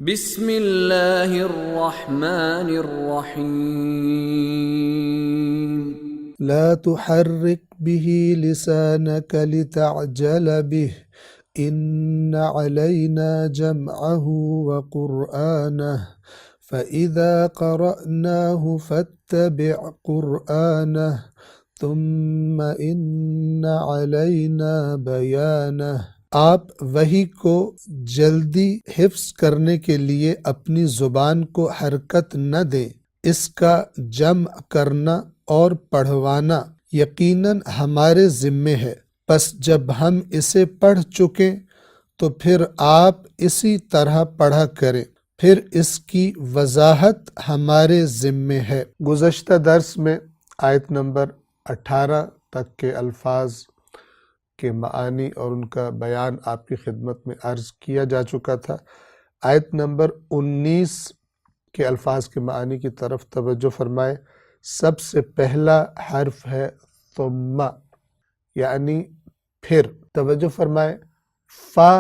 بسم اللہ الرحمن الرحیم لا تحرك به لسانك لتعجل به إن علينا جمعه وقرآنه فإذا قرأناه فاتبع قرآنه ثم إن علينا بيانه۔ آپ وحی کو جلدی حفظ کرنے کے لیے اپنی زبان کو حرکت نہ دیں، اس کا جمع کرنا اور پڑھوانا یقیناً ہمارے ذمے ہے، پس جب ہم اسے پڑھ چکیں تو پھر آپ اسی طرح پڑھا کریں، پھر اس کی وضاحت ہمارے ذمے ہے۔ گزشتہ درس میں آیت نمبر 18 تک کے الفاظ کے معانی اور ان کا بیان آپ کی خدمت میں عرض کیا جا چکا تھا۔ آیت نمبر 19 کے الفاظ کے معانی کی طرف توجہ فرمائیں۔ سب سے پہلا حرف ہے ثم، یعنی پھر۔ توجہ فرمائیں، فا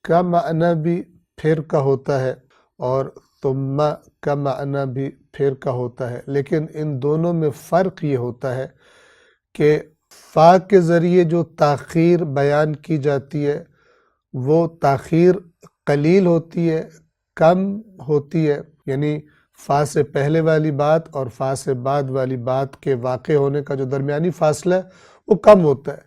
کا معنی بھی پھر کا ہوتا ہے اور ثم کا معنی بھی پھر کا ہوتا ہے، لیکن ان دونوں میں فرق یہ ہوتا ہے کہ فا کے ذریعے جو تاخیر بیان کی جاتی ہے وہ تاخیر قلیل ہوتی ہے، کم ہوتی ہے، یعنی فا سے پہلے والی بات اور فا سے بعد والی بات کے واقع ہونے کا جو درمیانی فاصلہ ہے وہ کم ہوتا ہے۔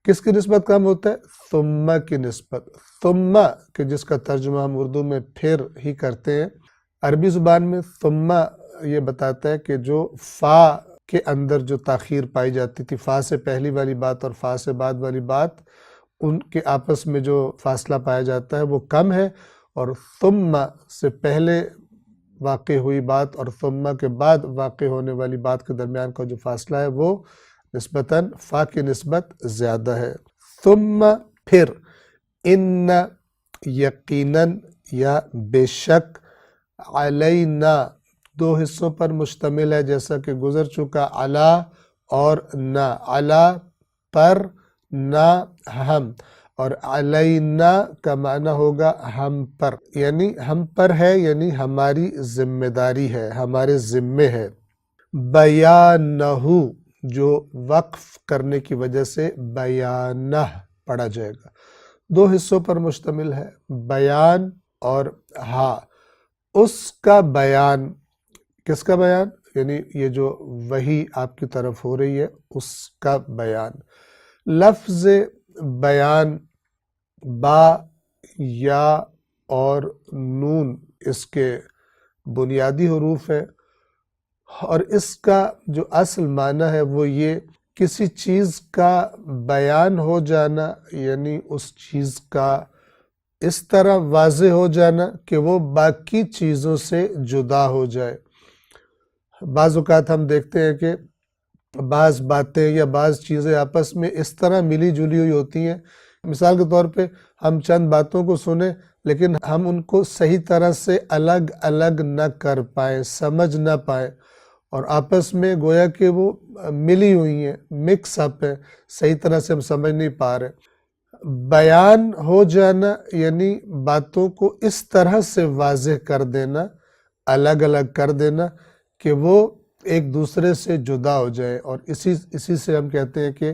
کس کی نسبت کم ہوتا ہے؟ ثم کی نسبت۔ ثم کہ جس کا ترجمہ ہم اردو میں پھر ہی کرتے ہیں، عربی زبان میں ثم یہ بتاتا ہے کہ جو فا کے اندر جو تاخیر پائی جاتی تھی، فا سے پہلی والی بات اور فا سے بعد والی بات، ان کے آپس میں جو فاصلہ پایا جاتا ہے وہ کم ہے، اور ثم سے پہلے واقع ہوئی بات اور ثم کے بعد واقع ہونے والی بات کے درمیان کا جو فاصلہ ہے وہ نسبتاً فا کی نسبت زیادہ ہے۔ ثم پھر، ان یقیناً یا بے شک، علینا دو حصوں پر مشتمل ہے جیسا کہ گزر چکا، علی اور نہ، علی پر، نہ ہم، اور علینا کا معنی ہوگا ہم پر، یعنی ہم پر ہے، یعنی ہماری ذمہ داری ہے، ہمارے ذمے ہے۔ بیانہ جو وقف کرنے کی وجہ سے بیانہ پڑھا جائے گا، دو حصوں پر مشتمل ہے، بیان اور ہا۔ اس کا بیان، کس کا بیان؟ یعنی یہ جو وحی آپ کی طرف ہو رہی ہے اس کا بیان۔ لفظ بیان با، یا اور نون اس کے بنیادی حروف ہیں، اور اس کا جو اصل معنی ہے وہ یہ کسی چیز کا بیان ہو جانا، یعنی اس چیز کا اس طرح واضح ہو جانا کہ وہ باقی چیزوں سے جدا ہو جائے۔ بعض اوقات ہم دیکھتے ہیں کہ بعض باتیں یا بعض چیزیں آپس میں اس طرح ملی جلی ہوئی ہوتی ہیں، مثال کے طور پہ ہم چند باتوں کو سنیں لیکن ہم ان کو صحیح طرح سے الگ الگ نہ کر پائیں، سمجھ نہ پائیں، اور آپس میں گویا کہ وہ ملی ہوئی ہیں، مکس اپ ہیں، صحیح طرح سے ہم سمجھ نہیں پا رہے۔ بیان ہو جانا یعنی باتوں کو اس طرح سے واضح کر دینا، الگ الگ کر دینا کہ وہ ایک دوسرے سے جدا ہو جائے، اور اسی سے ہم کہتے ہیں کہ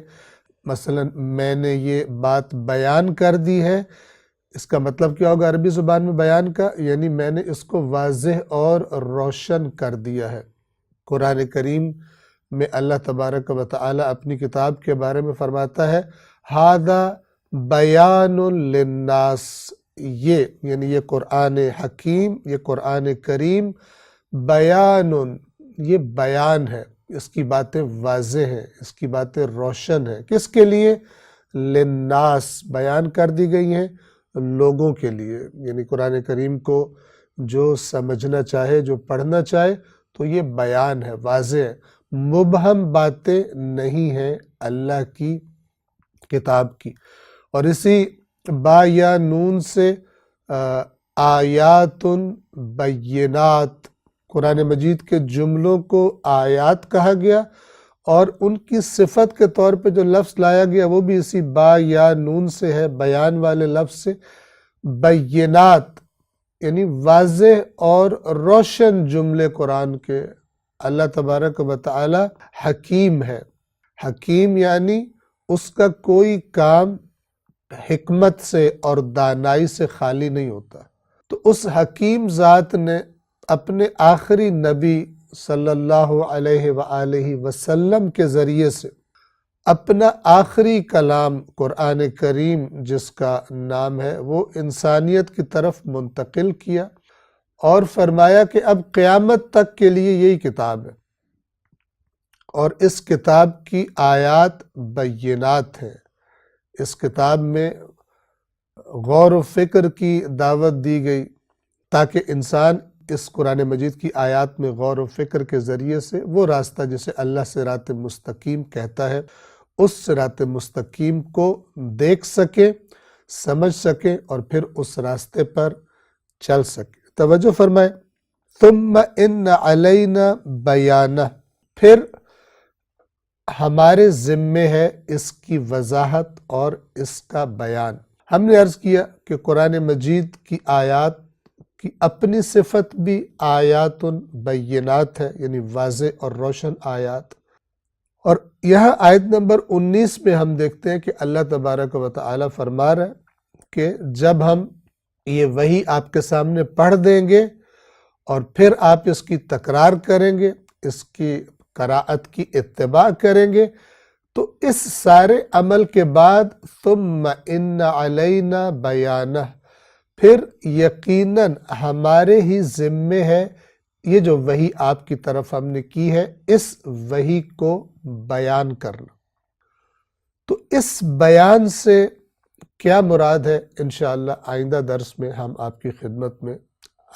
مثلا میں نے یہ بات بیان کر دی ہے۔ اس کا مطلب کیا ہوگا عربی زبان میں بیان کا؟ یعنی میں نے اس کو واضح اور روشن کر دیا ہے۔ قرآن کریم میں اللہ تبارک و تعالی اپنی کتاب کے بارے میں فرماتا ہے ھذا بیان للناس، یہ یعنی یہ قرآن حکیم، یہ قرآن کریم بیان، یہ بیان ہے، اس کی باتیں واضح ہیں، اس کی باتیں روشن ہیں۔ کس کے لیے؟ للناس، بیان کر دی گئی ہیں لوگوں کے لیے، یعنی قرآن کریم کو جو سمجھنا چاہے، جو پڑھنا چاہے تو یہ بیان ہے، واضح ہے، مبہم باتیں نہیں ہیں اللہ کی کتاب کی۔ اور اسی با یا نون سے آیات بینات، قرآن مجید کے جملوں کو آیات کہا گیا، اور ان کی صفت کے طور پہ جو لفظ لایا گیا وہ بھی اسی با یا نون سے ہے، بیان والے لفظ سے۔ بینات یعنی واضح اور روشن جملے قرآن کے۔ اللہ تبارک و تعالی حکیم ہے۔ حکیم یعنی اس کا کوئی کام حکمت سے اور دانائی سے خالی نہیں ہوتا۔ تو اس حکیم ذات نے اپنے آخری نبی صلی اللہ علیہ وآلہ وسلم کے ذریعے سے اپنا آخری کلام قرآن کریم جس کا نام ہے وہ انسانیت کی طرف منتقل کیا اور فرمایا کہ اب قیامت تک کے لیے یہی کتاب ہے، اور اس کتاب کی آیات بینات ہیں۔ اس کتاب میں غور و فکر کی دعوت دی گئی تاکہ انسان اس قرآن مجید کی آیات میں غور و فکر کے ذریعے سے وہ راستہ جسے اللہ صراط مستقیم کہتا ہے اس صراط مستقیم کو دیکھ سکے، سمجھ سکے اور پھر اس راستے پر چل سکے۔ توجہ فرمائیں، ثم ان علینا بیانہ، پھر ہمارے ذمے ہے اس کی وضاحت اور اس کا بیان۔ ہم نے عرض کیا کہ قرآن مجید کی آیات کی اپنی صفت بھی آیات بینات ہے، یعنی واضح اور روشن آیات۔ اور یہاں آیت نمبر 19 میں ہم دیکھتے ہیں کہ اللہ تبارک و تعالی فرما رہا ہے کہ جب ہم یہ وحی آپ کے سامنے پڑھ دیں گے اور پھر آپ اس کی تکرار کریں گے، اس کی قراءت کی اتباع کریں گے، تو اس سارے عمل کے بعد ثم ان علینا بیانہ، پھر یقیناً ہمارے ہی ذمے ہے یہ جو وحی آپ کی طرف ہم نے کی ہے اس وحی کو بیان کرنا۔ تو اس بیان سے کیا مراد ہے انشاءاللہ آئندہ درس میں ہم آپ کی خدمت میں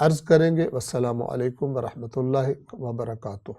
عرض کریں گے۔ والسلام علیکم ورحمۃ اللہ وبرکاتہ۔